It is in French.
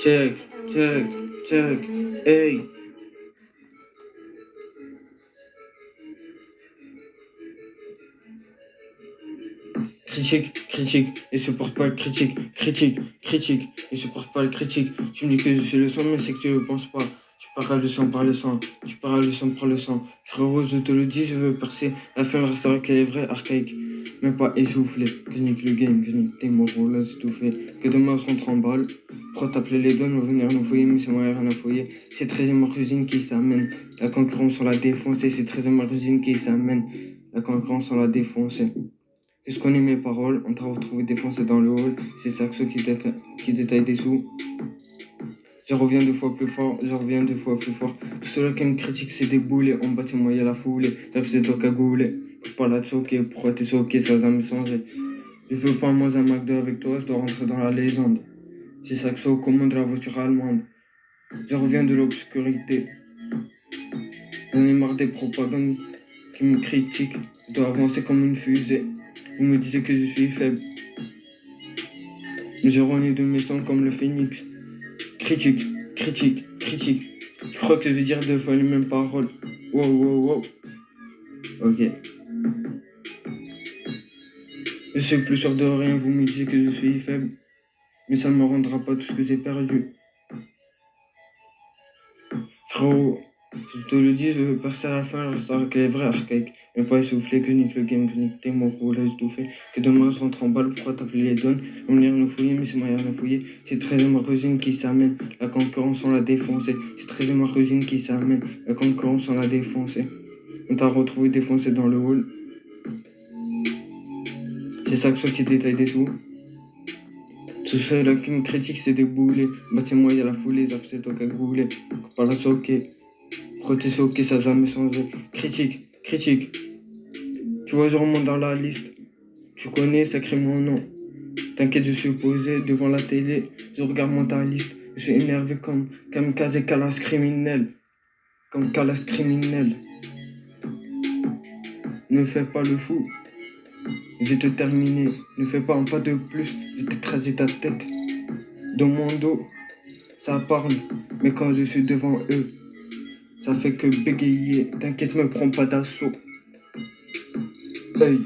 Check, check, check, hey. Critique, et supporte pas le critique, et supporte pas le critique. Tu me dis que je suis le sang, mais c'est que tu ne le penses pas. Tu paras le sang par le sang, tu paras le sang par le sang. Frérot, je te le dis, je veux percer. La fin restera qu'elle est vraie, archaïque. Même pas essoufflé, que je nique le game, que je nique tes moraux, là c'est tout fait. Que demain on se rentre en balle. Pourquoi t'appeler les donnes, on va venir nous fouiller, mais c'est moi rien à fouiller. C'est 13e usine qui s'amène. La concurrence on l'a défoncé, c'est 13e usine qui s'amène. La concurrence on l'a défoncé. Puisqu'on connais mes paroles, on t'a retrouvé défoncé dans le hall, c'est Saxo qui détaille des sous. Je reviens deux fois plus fort, Tout ceux qui me critiquent, c'est des boulets, en bas c'est moi, y'a la foulée. C'est toi qui as goulé. Pas là de choquer, pourquoi t'es choqué, ça va me changer. Je veux pas moi un McDo avec toi, je dois rentrer dans la légende. C'est Saxo, commande la voiture allemande. Je reviens de l'obscurité. J'en ai marre des propagandes qui me critiquent. Je dois avancer comme une fusée. Vous me disiez que je suis faible. Je renais de mes sangs comme le phénix. Critique. Je crois que je vais dire deux fois les mêmes paroles. Wow. Ok. Je suis plus sûr de rien, vous me disiez que je suis faible. Mais ça ne me rendra pas tout ce que j'ai perdu. Frérot, je te le dis, je veux passer à la fin, je resterai avec les vrais archaïques. Mais pas essoufflé, que je nique le game, que je nique tes moraux, laisse tout fait. Que demain je rentre en balle, pourquoi t'appeler les donnes? On venir nous fouiller, mais c'est moi rien à fouiller. C'est 13e usine qui s'amène, la concurrence on l'a défoncé. C'est 13e usine qui s'amène, la concurrence on l'a défoncé. On t'a retrouvé défoncé dans le hall. C'est ça que soit qui détaille des sous. Tout ça là qui me critique, c'est des boulets. Bah c'est moi, y'a la foulée, ça c'est toi qui as goulé. Pas la choquer. Pourquoi t'es choqué, ça n'a jamais changé. Critique. Tu vois, je remonte dans la liste. Tu connais, ça crée mon nom. T'inquiète, je suis posé devant la télé. Je regarde mon liste. Je suis énervé comme Kamikaze et Calas criminel. Comme Calas criminel. Ne fais pas le fou. Je vais te terminer. Ne fais pas un pas de plus. Je vais t'écraser ta tête. Dans mon dos, ça parle. Mais quand je suis devant eux, ça fait que bégayer. T'inquiète, me prends pas d'assaut. Hey.